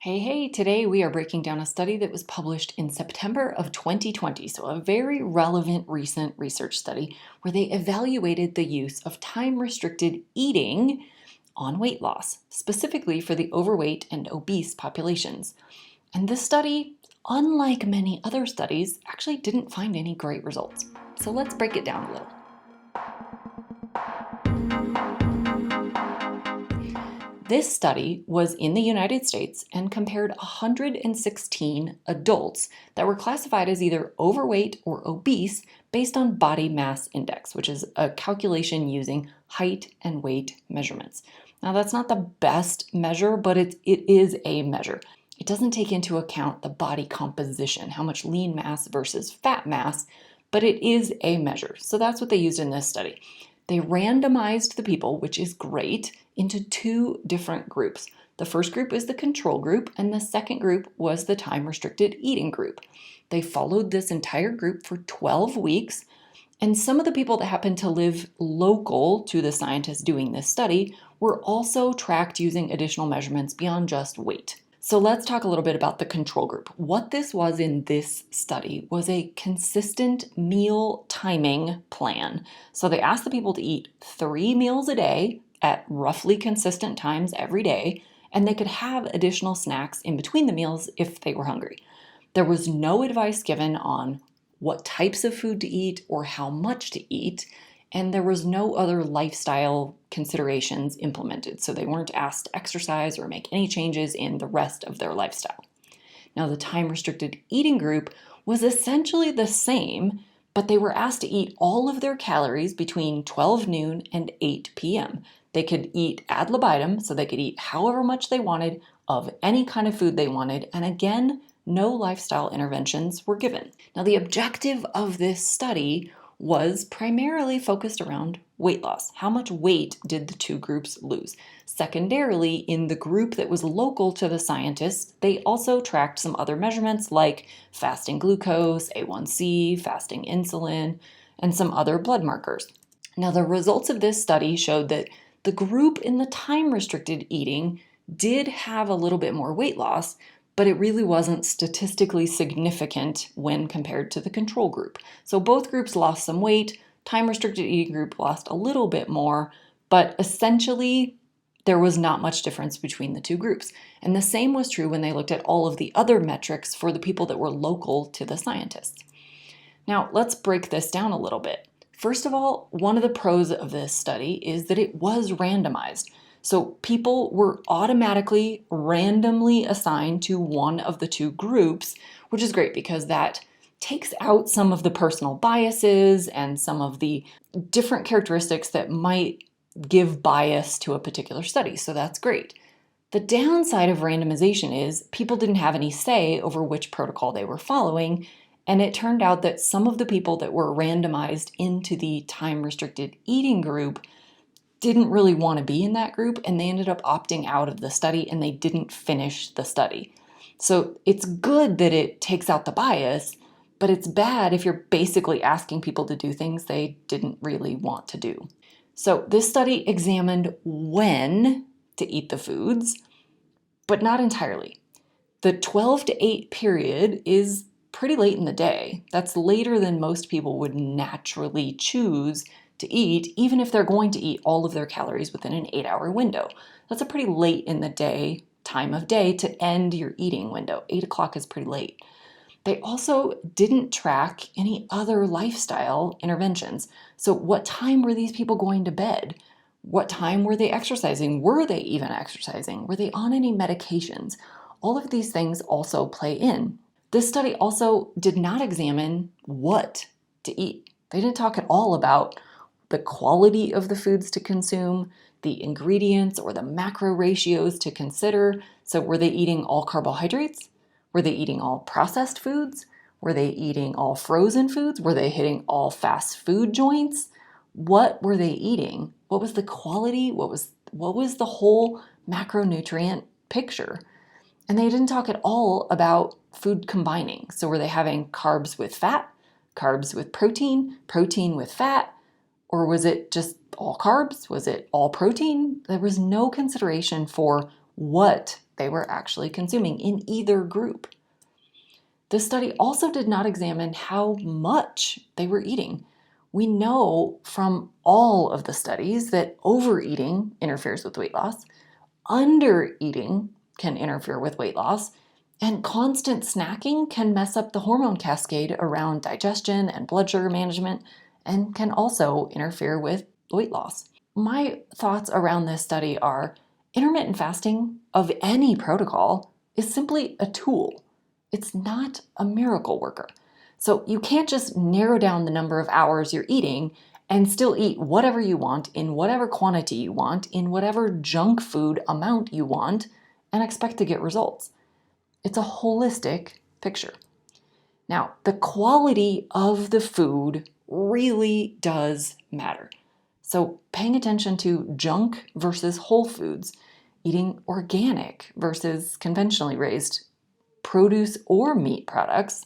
Hey, today we are breaking down a study that was published in September of 2020, so a very relevant recent research study where they evaluated the use of time-restricted eating on weight loss, specifically for the overweight and obese populations. And this study, unlike many other studies, actually didn't find any great results. So let's break it down a little. This study was in the United States and compared 116 adults that were classified as either overweight or obese based on body mass index, which is a calculation using height and weight measurements. Now, that's not the best measure, but it is a measure. It doesn't take into account the body composition, how much lean mass versus fat mass, but it is a measure. So that's what they used in this study. They randomized the people, which is great, into two different groups. The first group is the control group, and the second group was the time-restricted eating group. They followed this entire group for 12 weeks, and some of the people that happened to live local to the scientists doing this study were also tracked using additional measurements beyond just weight. So let's talk a little bit about the control group. What this was in this study was a consistent meal timing plan. So they asked the people to eat 3 meals a day at roughly consistent times every day, and they could have additional snacks in between the meals if they were hungry. There was no advice given on what types of food to eat or how much to eat, and there was no other lifestyle considerations implemented, so they weren't asked to exercise or make any changes in the rest of their lifestyle. Now, the time-restricted eating group was essentially the same, but they were asked to eat all of their calories between 12 noon and 8 p.m. They could eat ad libitum, so they could eat however much they wanted of any kind of food they wanted, and again, no lifestyle interventions were given. Now, the objective of this study was primarily focused around weight loss. How much weight did the two groups lose? Secondarily, in the group that was local to the scientists, they also tracked some other measurements like fasting glucose, A1C, fasting insulin, and some other blood markers. Now, the results of this study showed that the group in the time-restricted eating did have a little bit more weight loss, but it really wasn't statistically significant when compared to the control group. So both groups lost some weight. Time-restricted eating group lost a little bit more, but essentially there was not much difference between the two groups. And the same was true when they looked at all of the other metrics for the people that were local to the scientists. Now, let's break this down a little bit. First of all, one of the pros of this study is that it was randomized. So people were automatically randomly assigned to one of the two groups, which is great because that takes out some of the personal biases and some of the different characteristics that might give bias to a particular study. So that's great. The downside of randomization is people didn't have any say over which protocol they were following, and it turned out that some of the people that were randomized into the time-restricted eating group didn't really want to be in that group, and they ended up opting out of the study and they didn't finish the study. So it's good that it takes out the bias, but it's bad if you're basically asking people to do things they didn't really want to do. So this study examined when to eat the foods, but not entirely. The 12 to 8 period is pretty late in the day. That's later than most people would naturally choose to eat, even if they're going to eat all of their calories within an 8-hour window. That's a pretty late in the day, time of day to end your eating window. 8 o'clock is pretty late. They also didn't track any other lifestyle interventions. So what time were these people going to bed? What time were they exercising? Were they even exercising? Were they on any medications? All of these things also play in. This study also did not examine what to eat. They didn't talk at all about the quality of the foods to consume, the ingredients or the macro ratios to consider. So were they eating all carbohydrates? Were they eating all processed foods? Were they eating all frozen foods? Were they hitting all fast food joints? What were they eating? What was the quality? What was the whole macronutrient picture? And they didn't talk at all about food combining. So were they having carbs with fat, carbs with protein, protein with fat? Or was it just all carbs? Was it all protein? There was no consideration for what they were actually consuming in either group. The study also did not examine how much they were eating. We know from all of the studies that overeating interferes with weight loss, undereating can interfere with weight loss, and constant snacking can mess up the hormone cascade around digestion and blood sugar management and can also interfere with weight loss. My thoughts around this study are intermittent fasting of any protocol is simply a tool. It's not a miracle worker. So you can't just narrow down the number of hours you're eating and still eat whatever you want in whatever quantity you want in whatever junk food amount you want and expect to get results. It's a holistic picture. Now, the quality of the food really does matter. So paying attention to junk versus whole foods, eating organic versus conventionally raised produce or meat products,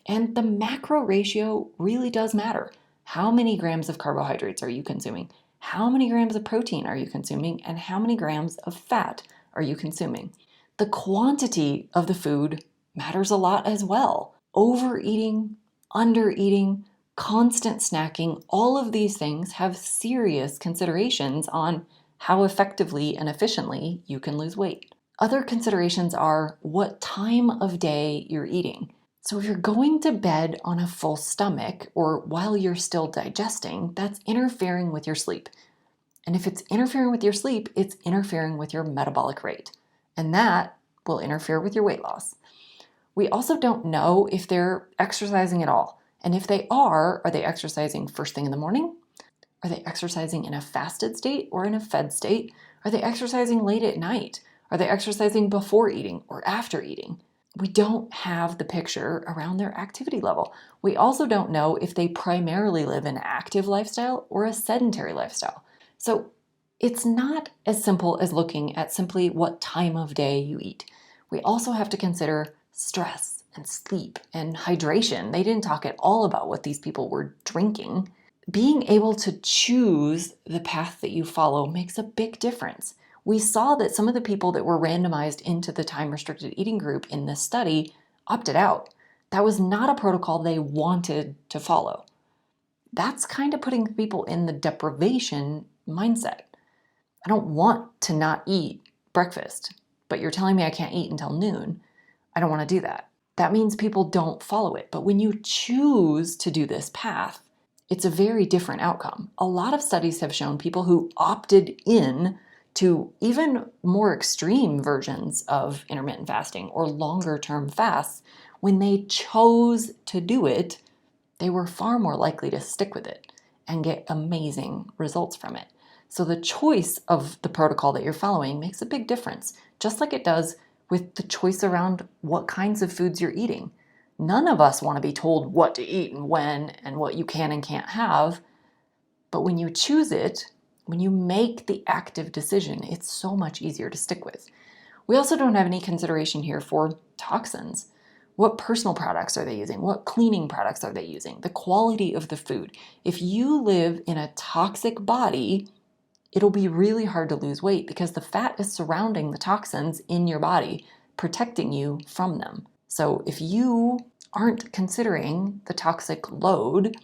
and the macro ratio really does matter. How many grams of carbohydrates are you consuming? How many grams of protein are you consuming? And how many grams of fat are you consuming? The quantity of the food matters a lot as well. Overeating, undereating, constant snacking, all of these things have serious considerations on how effectively and efficiently you can lose weight. Other considerations are what time of day you're eating. So if you're going to bed on a full stomach or while you're still digesting, that's interfering with your sleep. And if it's interfering with your sleep, it's interfering with your metabolic rate. And that will interfere with your weight loss. We also don't know if they're exercising at all. And if they are they exercising first thing in the morning? Are they exercising in a fasted state or in a fed state? Are they exercising late at night? Are they exercising before eating or after eating? We don't have the picture around their activity level. We also don't know if they primarily live an active lifestyle or a sedentary lifestyle. So it's not as simple as looking at simply what time of day you eat. We also have to consider stress and sleep and hydration. They didn't talk at all about what these people were drinking. Being able to choose the path that you follow makes a big difference. We saw that some of the people that were randomized into the time-restricted eating group in this study opted out. That was not a protocol they wanted to follow. That's kind of putting people in the deprivation mindset. I don't want to not eat breakfast, but you're telling me I can't eat until noon. I don't want to do that. That means people don't follow it. But when you choose to do this path, it's a very different outcome. A lot of studies have shown people who opted in to even more extreme versions of intermittent fasting or longer term fasts, when they chose to do it, they were far more likely to stick with it and get amazing results from it. So the choice of the protocol that you're following makes a big difference, just like it does with the choice around what kinds of foods you're eating. None of us want to be told what to eat and when and what you can and can't have. But when you choose it, when you make the active decision, it's so much easier to stick with. We also don't have any consideration here for toxins. What personal products are they using? What cleaning products are they using? The quality of the food. If you live in a toxic body, it'll be really hard to lose weight because the fat is surrounding the toxins in your body, protecting you from them. So if you aren't considering the toxic load,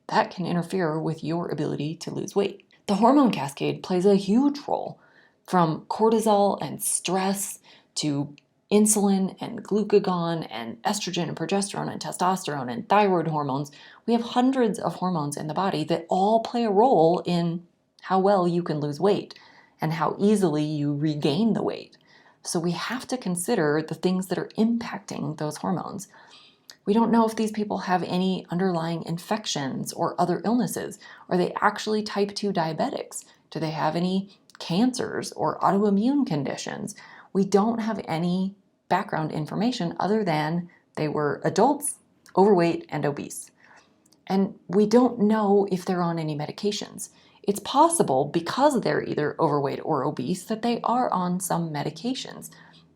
that can interfere with your ability to lose weight. The hormone cascade plays a huge role, from cortisol and stress to insulin and glucagon and estrogen and progesterone and testosterone and thyroid hormones. We have hundreds of hormones in the body that all play a role in how well you can lose weight and how easily you regain the weight. So we have to consider the things that are impacting those hormones. We don't know if these people have any underlying infections or other illnesses. Are they actually type 2 diabetics? Do they have any cancers or autoimmune conditions? We don't have any background information other than they were adults, overweight, and obese. And we don't know if they're on any medications. It's possible, because they're either overweight or obese, that they are on some medications.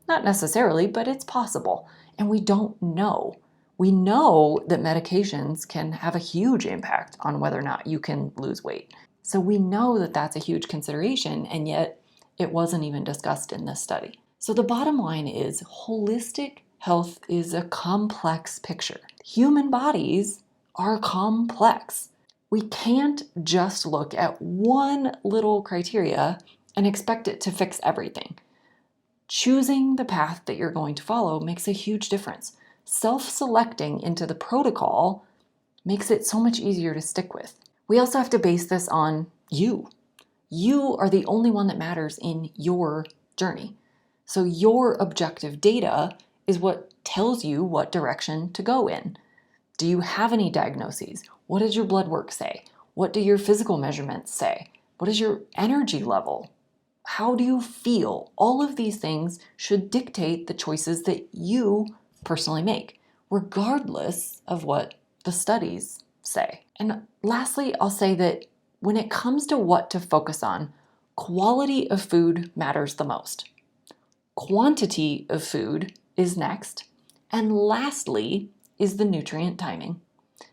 Not necessarily, but it's possible. And we don't know. We know that medications can have a huge impact on whether or not you can lose weight. So we know that that's a huge consideration, and yet it wasn't even discussed in this study. So the bottom line is holistic health is a complex picture. Human bodies are complex. We can't just look at one little criteria and expect it to fix everything. Choosing the path that you're going to follow makes a huge difference. Self-selecting into the protocol makes it so much easier to stick with. We also have to base this on you. You are the only one that matters in your journey. So your objective data is what tells you what direction to go in. Do you have any diagnoses? What does your blood work say? What do your physical measurements say? What is your energy level? How do you feel? All of these things should dictate the choices that you personally make, regardless of what the studies say. And lastly, I'll say that when it comes to what to focus on, quality of food matters the most. Quantity of food is next. And lastly is the nutrient timing.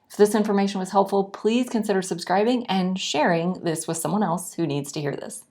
If this information was helpful, please consider subscribing and sharing this with someone else who needs to hear this.